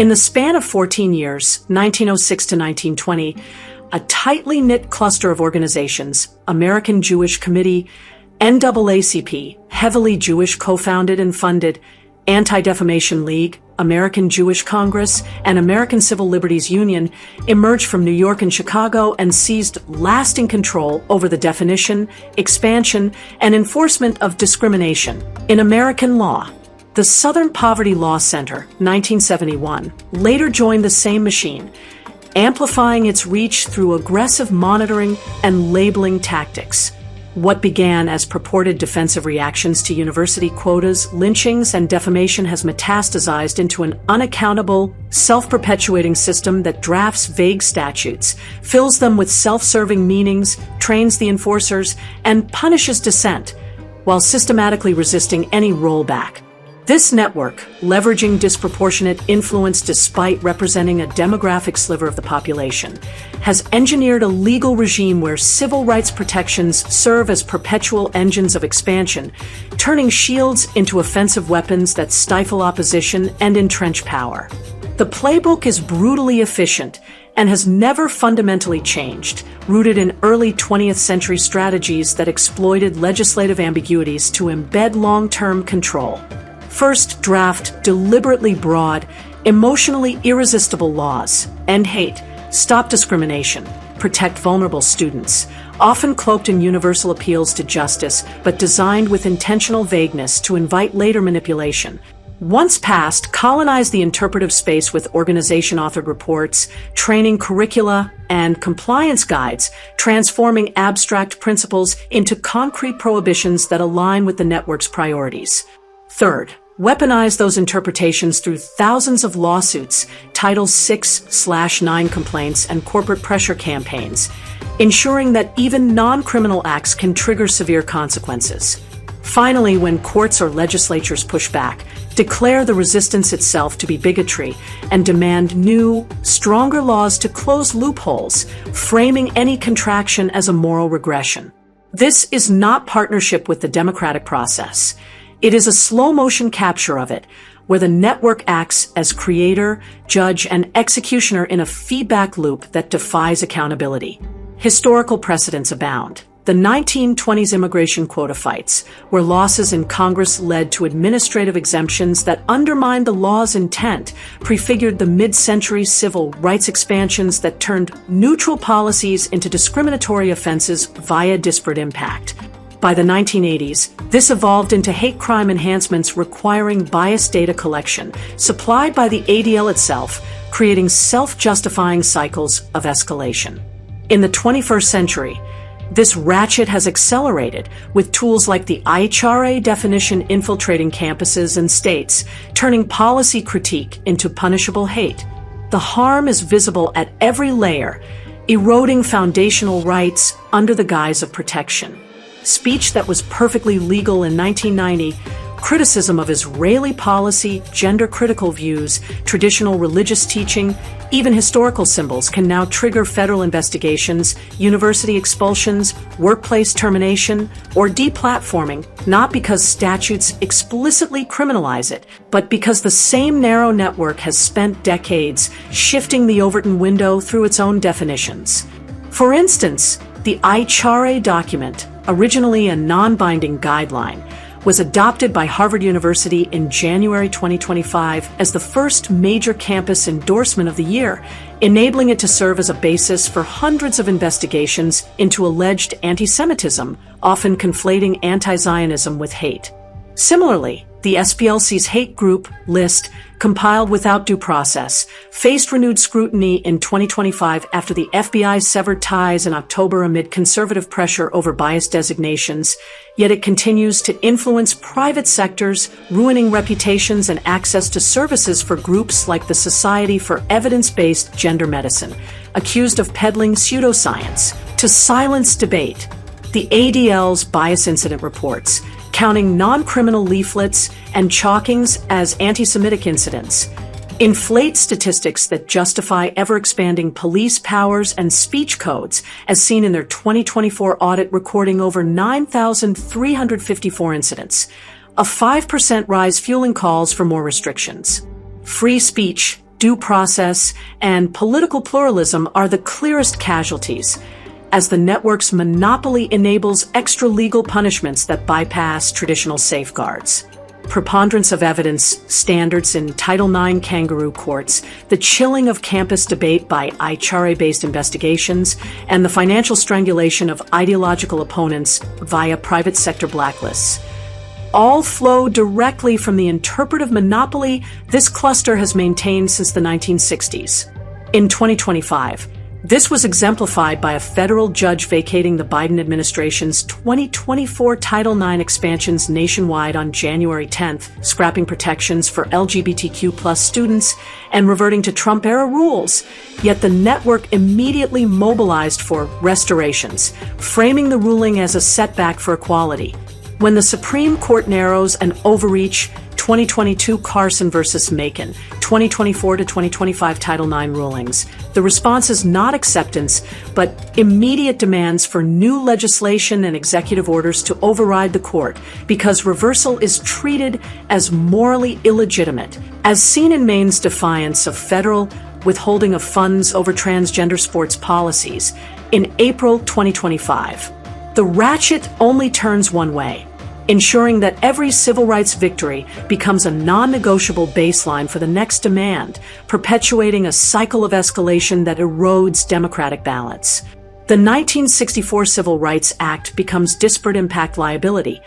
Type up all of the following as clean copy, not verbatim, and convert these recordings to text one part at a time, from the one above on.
In the span of 14 years, 1906 to 1920, a tightly knit cluster of organizations, American Jewish Committee, NAACP, heavily Jewish co-founded and funded, Anti-Defamation League, American Jewish Congress, and American Civil Liberties Union, emerged from New York and Chicago and seized lasting control over the definition, expansion, and enforcement of discrimination in American law. The Southern Poverty Law Center, 1971, later joined the same machine, amplifying its reach through aggressive monitoring and labeling tactics. What began as purported defensive reactions to university quotas, lynchings, and defamation has metastasized into an unaccountable, self-perpetuating system that drafts vague statutes, fills them with self-serving meanings, trains the enforcers, and punishes dissent, while systematically resisting any rollback. This network, leveraging disproportionate influence despite representing a demographic sliver of the population, has engineered a legal regime where civil rights protections serve as perpetual engines of expansion, turning shields into offensive weapons that stifle opposition and entrench power. The playbook is brutally efficient and has never fundamentally changed, rooted in early 20th century strategies that exploited legislative ambiguities to embed long-term control. First, draft deliberately broad, emotionally irresistible laws, end hate, stop discrimination, protect vulnerable students, often cloaked in universal appeals to justice, but designed with intentional vagueness to invite later manipulation. Once passed, colonize the interpretive space with organization-authored reports, training curricula, and compliance guides, transforming abstract principles into concrete prohibitions that align with the network's priorities. Third, weaponize those interpretations through thousands of lawsuits, Title VI/9 complaints, and corporate pressure campaigns, ensuring that even non-criminal acts can trigger severe consequences. Finally, when courts or legislatures push back, declare the resistance itself to be bigotry and demand new, stronger laws to close loopholes, framing any contraction as a moral regression. This is not partnership with the democratic process. It is a slow-motion capture of it, where the network acts as creator, judge, and executioner in a feedback loop that defies accountability. Historical precedents abound. The 1920s immigration quota fights, where losses in Congress led to administrative exemptions that undermined the law's intent, prefigured the mid-century civil rights expansions that turned neutral policies into discriminatory offenses via disparate impact. By the 1980s, this evolved into hate crime enhancements requiring biased data collection, supplied by the ADL itself, creating self-justifying cycles of escalation. In the 21st century, this ratchet has accelerated, with tools like the IHRA definition infiltrating campuses and states, turning policy critique into punishable hate. The harm is visible at every layer, eroding foundational rights under the guise of protection. Speech that was perfectly legal in 1990, criticism of Israeli policy, gender-critical views, traditional religious teaching, even historical symbols can now trigger federal investigations, university expulsions, workplace termination, or deplatforming, not because statutes explicitly criminalize it, but because the same narrow network has spent decades shifting the Overton window through its own definitions. For instance, the IHRA document, originally a non-binding guideline, was adopted by Harvard University in January 2025 as the first major campus endorsement of the year, enabling it to serve as a basis for hundreds of investigations into alleged anti-Semitism, often conflating anti-Zionism with hate. Similarly, the SPLC's hate group list, compiled without due process, faced renewed scrutiny in 2025 after the FBI severed ties in October amid conservative pressure over bias designations, yet it continues to influence private sectors, ruining reputations and access to services for groups like the Society for Evidence-Based Gender Medicine, accused of peddling pseudoscience to silence debate. The ADL's bias incident reports, counting non-criminal leaflets and chalkings as anti-Semitic incidents, inflate statistics that justify ever-expanding police powers and speech codes, as seen in their 2024 audit recording over 9,354 incidents, a 5% rise fueling calls for more restrictions. Free speech, due process, and political pluralism are the clearest casualties, as the network's monopoly enables extra-legal punishments that bypass traditional safeguards. Preponderance of evidence standards in Title IX kangaroo courts, the chilling of campus debate by IHRA-based investigations, and the financial strangulation of ideological opponents via private sector blacklists all flow directly from the interpretive monopoly this cluster has maintained since the 1960s. In 2025, this was exemplified by a federal judge vacating the Biden administration's 2024 Title IX expansions nationwide on January 10th, scrapping protections for LGBTQ+ students and reverting to Trump-era rules. Yet the network immediately mobilized for restorations, framing the ruling as a setback for equality. When the Supreme Court narrows an overreach 2022 Carson versus Macon, 2024 to 2025 Title IX rulings, the response is not acceptance, but immediate demands for new legislation and executive orders to override the court, because reversal is treated as morally illegitimate, as seen in Maine's defiance of federal withholding of funds over transgender sports policies in April 2025. The ratchet only turns one way, ensuring that every civil rights victory becomes a non-negotiable baseline for the next demand, perpetuating a cycle of escalation that erodes democratic balance. The 1964 Civil Rights Act becomes disparate impact liability.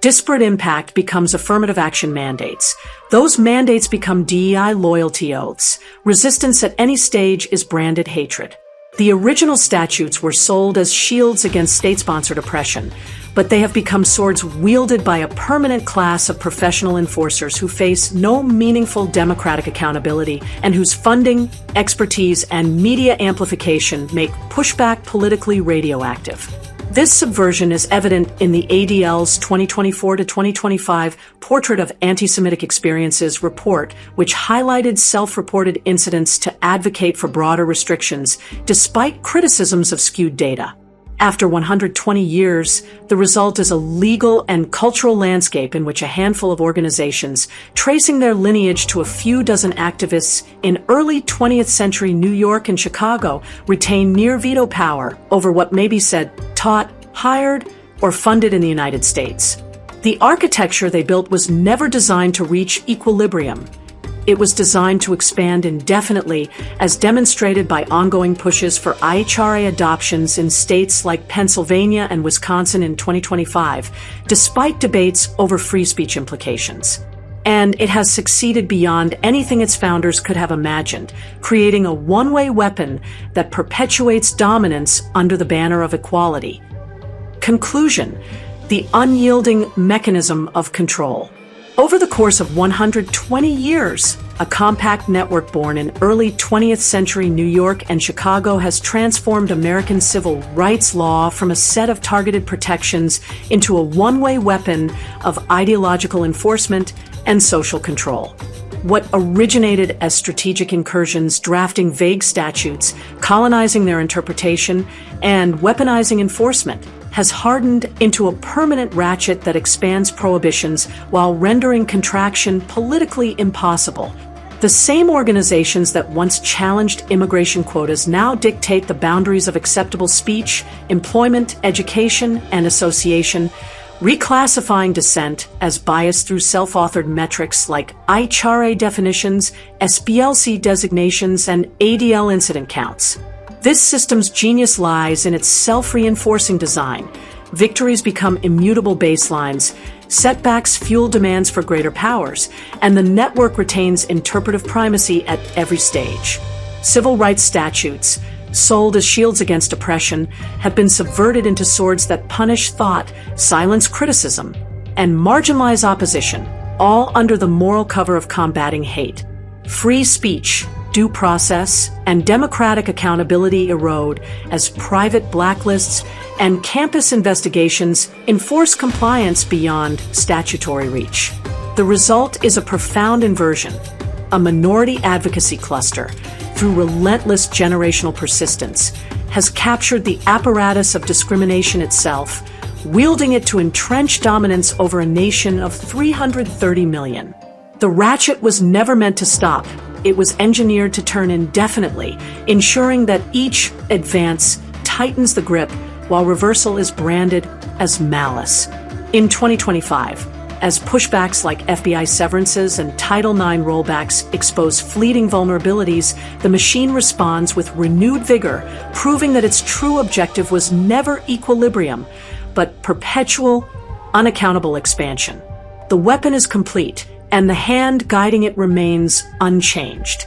Disparate impact becomes affirmative action mandates. Those mandates become DEI loyalty oaths. Resistance at any stage is branded hatred. The original statutes were sold as shields against state-sponsored oppression, but they have become swords wielded by a permanent class of professional enforcers who face no meaningful democratic accountability and whose funding, expertise, and media amplification make pushback politically radioactive. This subversion is evident in the ADL's 2024 to 2025 Portrait of Anti-Semitic Experiences report, which highlighted self-reported incidents to advocate for broader restrictions, despite criticisms of skewed data. After 120 years, the result is a legal and cultural landscape in which a handful of organizations, tracing their lineage to a few dozen activists in early 20th century New York and Chicago, retain near veto power over what may be said, taught, hired, or funded in the United States. The architecture they built was never designed to reach equilibrium. It was designed to expand indefinitely, as demonstrated by ongoing pushes for IHRA adoptions in states like Pennsylvania and Wisconsin in 2025, despite debates over free speech implications. And it has succeeded beyond anything its founders could have imagined, creating a one-way weapon that perpetuates dominance under the banner of equality. Conclusion: the unyielding mechanism of control. Over the course of 120 years, a compact network born in early 20th century New York and Chicago has transformed American civil rights law from a set of targeted protections into a one-way weapon of ideological enforcement and social control. What originated as strategic incursions, drafting vague statutes, colonizing their interpretation, and weaponizing enforcement, has hardened into a permanent ratchet that expands prohibitions while rendering contraction politically impossible. The same organizations that once challenged immigration quotas now dictate the boundaries of acceptable speech, employment, education, and association, reclassifying dissent as biased through self-authored metrics like IHRA definitions, SBLC designations, and ADL incident counts. This system's genius lies in its self-reinforcing design. Victories become immutable baselines, setbacks fuel demands for greater powers, and the network retains interpretive primacy at every stage. Civil rights statutes, sold as shields against oppression, have been subverted into swords that punish thought, silence criticism, and marginalize opposition, all under the moral cover of combating hate. Free speech, due process, and democratic accountability erode as private blacklists and campus investigations enforce compliance beyond statutory reach. The result is a profound inversion. A minority advocacy cluster, through relentless generational persistence, has captured the apparatus of discrimination itself, wielding it to entrench dominance over a nation of 330 million. The ratchet was never meant to stop. It was engineered to turn indefinitely, ensuring that each advance tightens the grip while reversal is branded as malice. In 2025, as pushbacks like FBI severances and Title IX rollbacks expose fleeting vulnerabilities, the machine responds with renewed vigor, proving that its true objective was never equilibrium, but perpetual, unaccountable expansion. The weapon is complete, and the hand guiding it remains unchanged.